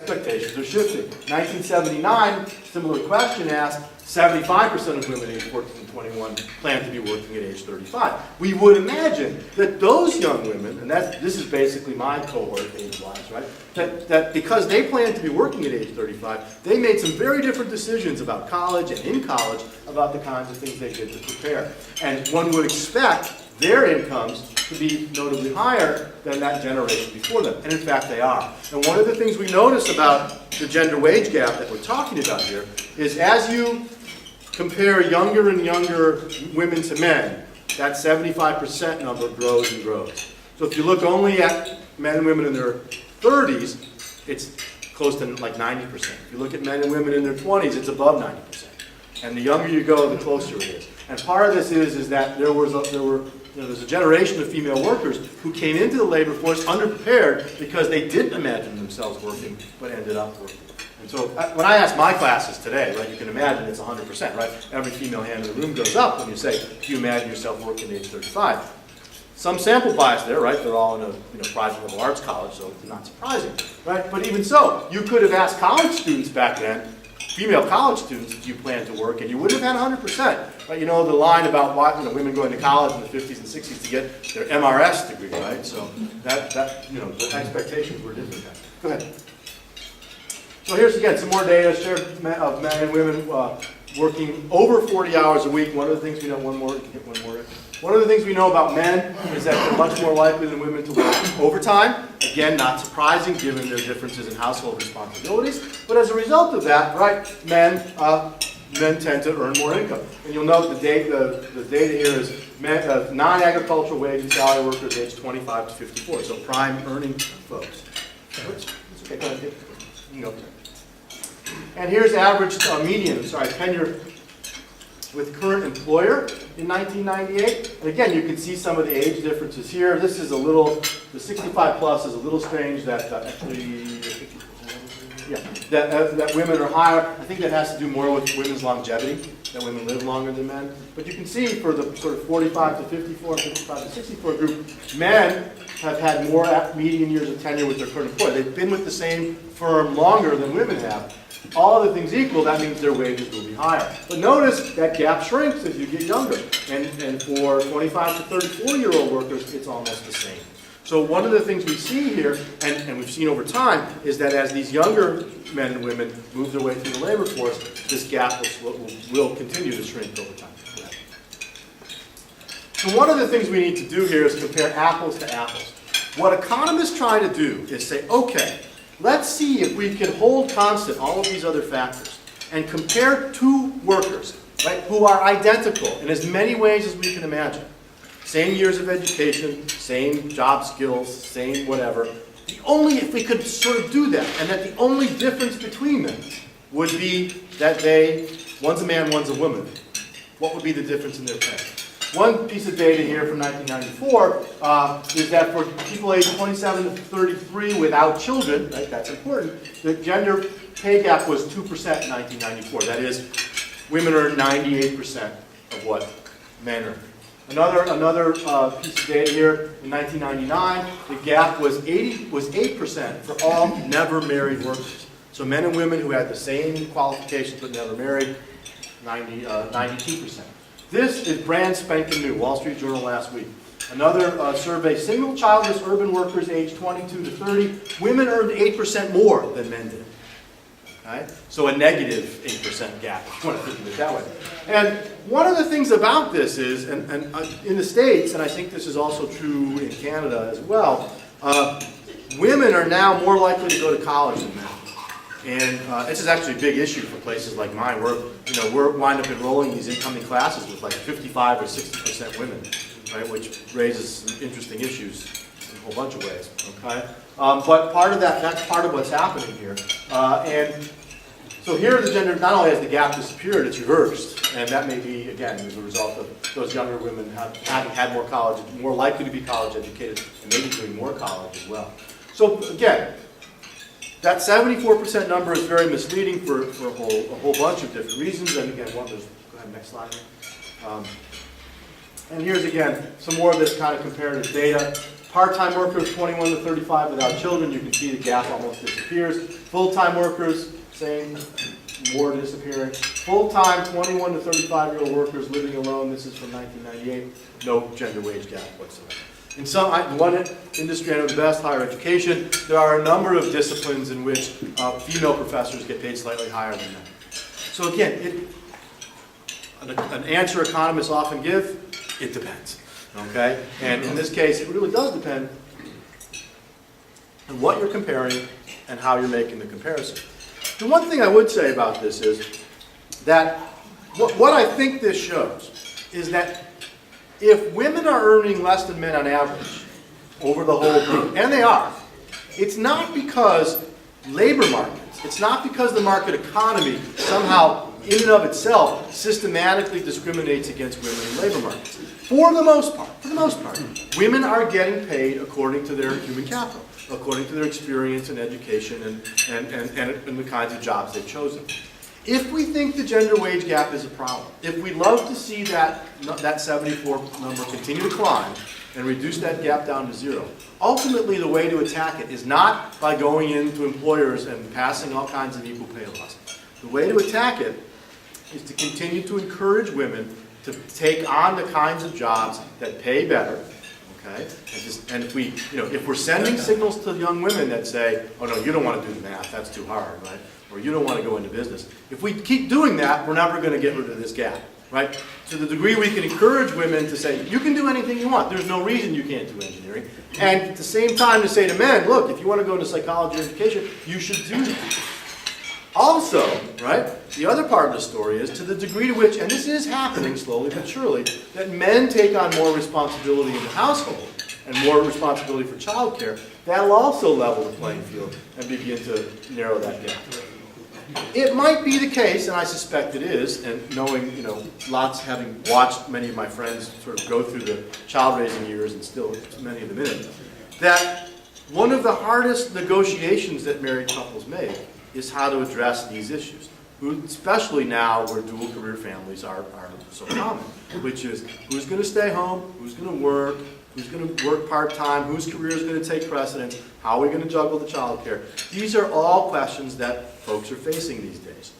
Expectations are shifting. 1979, similar question asked, 75% of women aged 14 to 21 plan to be working at age 35. We would imagine that those young women, and this is basically my cohort age-wise, right? That because they plan to be working at age 35, they made some very different decisions about college and in college about the kinds of things they did to prepare. And one would expect their incomes to be notably higher than that generation before them. And in fact, they are. And one of the things we notice about the gender wage gap that we're talking about here is as you compare younger and younger women to men, that 75% number grows and grows. So if you look only at men and women in their 30s, it's close to like 90%. If you look at men and women in their 20s, it's above 90%. And the younger you go, the closer it is. And part of this is that there's a generation of female workers who came into the labor force underprepared because they didn't imagine themselves working, but ended up working. And so when I ask my classes today, right, you can imagine it's 100%, right? Every female hand in the room goes up when you say, do you imagine yourself working at age 35? Some sample bias there, right? They're all in a private liberal arts college, so it's not surprising, right? But even so, you could have asked college students back then, female college students, do you plan to work? And you would have had 100%. Right? You know the line about why, women going to college in the 50s and 60s to get their MRS degree, right? So that the expectations were different then. Go ahead. So here's again some more data shared of men and women working over 40 hours a week. One of the things we know, One of the things we know about men is that they're much more likely than women to work overtime. Again, not surprising given their differences in household responsibilities. But as a result of that, right, men tend to earn more income. And you'll note the data here is non-agricultural wage and salary workers aged 25 to 54, so prime earning folks. Oops, it's okay, go ahead. You can go. And here's average tenure with current employer in 1998. And again, you can see some of the age differences here. This is the 65 plus is a little strange that that women are higher. I think that has to do more with women's longevity, that women live longer than men. But you can see for the sort of 45 to 54, 55 to 64 group, men have had more median years of tenure with their current employer. They've been with the same firm longer than women have. All other things equal, that means their wages will be higher. But notice that gap shrinks as you get younger. And for 25 to 34-year-old workers, it's almost the same. So one of the things we see here, and we've seen over time, is that as these younger men and women move their way through the labor force, this gap will continue to shrink over time. So one of the things we need to do here is compare apples to apples. What economists try to do is say, okay, let's see if we can hold constant all of these other factors and compare two workers, right, who are identical in as many ways as we can imagine. Same years of education, same job skills, same whatever. If we could sort of do that, and that the only difference between them would be that one's a man, one's a woman. What would be the difference in their pay? One piece of data here from 1994 is that for people aged 27 to 33 without children, right, that's important, the gender pay gap was 2% in 1994. That is, women earn 98% of what men earn. Another piece of data here, in 1999, the gap was 8% for all never married workers. So men and women who had the same qualifications but never married, 92%. This is brand spanking new, Wall Street Journal last week. Another survey, single childless urban workers aged 22 to 30, women earned 8% more than men did. Right? So a negative 8% gap, if you want to think of it that way. And one of the things about this is, and in the States, and I think this is also true in Canada as well, women are now more likely to go to college than men. And this is actually a big issue for places like mine. We're wind up enrolling these incoming classes with like 55 or 60% women, right? Which raises some interesting issues in a whole bunch of ways. Okay, but part of that's part of what's happening here. And so here, the gender, not only has the gap disappeared, it's reversed, and that may be again as a result of those younger women having had more college, more likely to be college educated, and maybe doing more college as well. So again, that 74% number is very misleading for a whole bunch of different reasons. And again, go ahead, next slide. And here's again some more of this kind of comparative data. Part-time workers, 21 to 35 without children, you can see the gap almost disappears. Full-time workers, same, more disappearing. Full-time, 21 to 35-year-old workers living alone, this is from 1998, no gender wage gap whatsoever. In one industry I know the best, higher education, there are a number of disciplines in which female professors get paid slightly higher than men. So again, an answer economists often give, it depends. Okay? And in this case, it really does depend on what you're comparing and how you're making the comparison. The one thing I would say about this is that what I think this shows is that if women are earning less than men on average over the whole group, and they are, it's not because labor markets, it's not because the market economy somehow in and of itself systematically discriminates against women in labor markets. For the most part, women are getting paid according to their human capital, according to their experience and education and the kinds of jobs they've chosen. If we think the gender wage gap is a problem, if we love to see that 74 number continue to climb and reduce that gap down to zero, ultimately the way to attack it is not by going into employers and passing all kinds of equal pay laws. The way to attack it is to continue to encourage women to take on the kinds of jobs that pay better, okay? And if we're sending signals to young women that say, oh no, you don't want to do the math, that's too hard, right? Or you don't want to go into business. If we keep doing that, we're never going to get rid of this gap, right? To the degree we can encourage women to say, you can do anything you want, there's no reason you can't do engineering. And at the same time to say to men, look, if you want to go into psychology or education, you should do that. Also, right, the other part of the story is to the degree to which, and this is happening slowly but surely, that men take on more responsibility in the household and more responsibility for childcare, that'll also level the playing field and begin to narrow that gap. It might be the case, and I suspect it is, and knowing, having watched many of my friends sort of go through the child-raising years, and still many of them in it, that one of the hardest negotiations that married couples make is how to address these issues, especially now where dual career families are so common, which is who's going to stay home, who's going to work, who's going to work part-time, whose career is going to take precedence, how are we going to juggle the child care. These are all questions that folks are facing these days.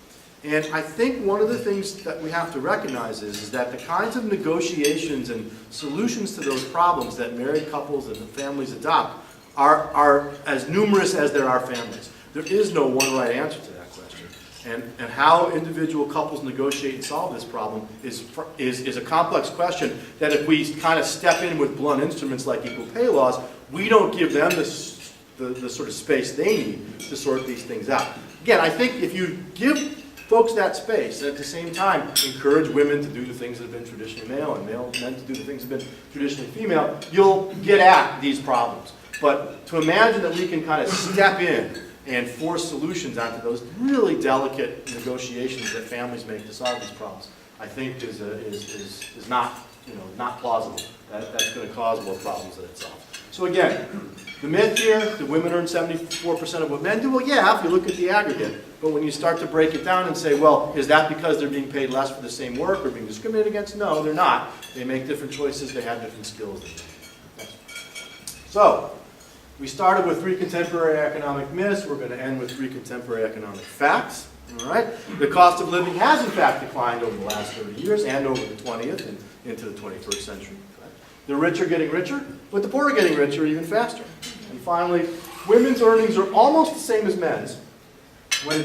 And I think one of the things that we have to recognize is that the kinds of negotiations and solutions to those problems that married couples and families adopt are as numerous as there are families. There is no one right answer to that question. And how individual couples negotiate and solve this problem is a complex question that if we kind of step in with blunt instruments like equal pay laws, we don't give them the sort of space they need to sort these things out. Again, I think if you give folks that space and at the same time encourage women to do the things that have been traditionally male and men to do the things that have been traditionally female, you'll get at these problems. But to imagine that we can kind of step in and force solutions onto those really delicate negotiations that families make to solve these problems, I think is not plausible. That's going to cause more problems than it solves. So again, the myth here, the women earn 74% of what men do. Well, yeah, if you look at the aggregate. But when you start to break it down and say, well, is that because they're being paid less for the same work or being discriminated against? No, they're not. They make different choices. They have different skills. So, we started with 3 contemporary economic myths. We're going to end with 3 contemporary economic facts. All right? The cost of living has, in fact, declined over the last 30 years and over the 20th and into the 21st century. The rich are getting richer, but the poor are getting richer even faster. And finally, women's earnings are almost the same as men's when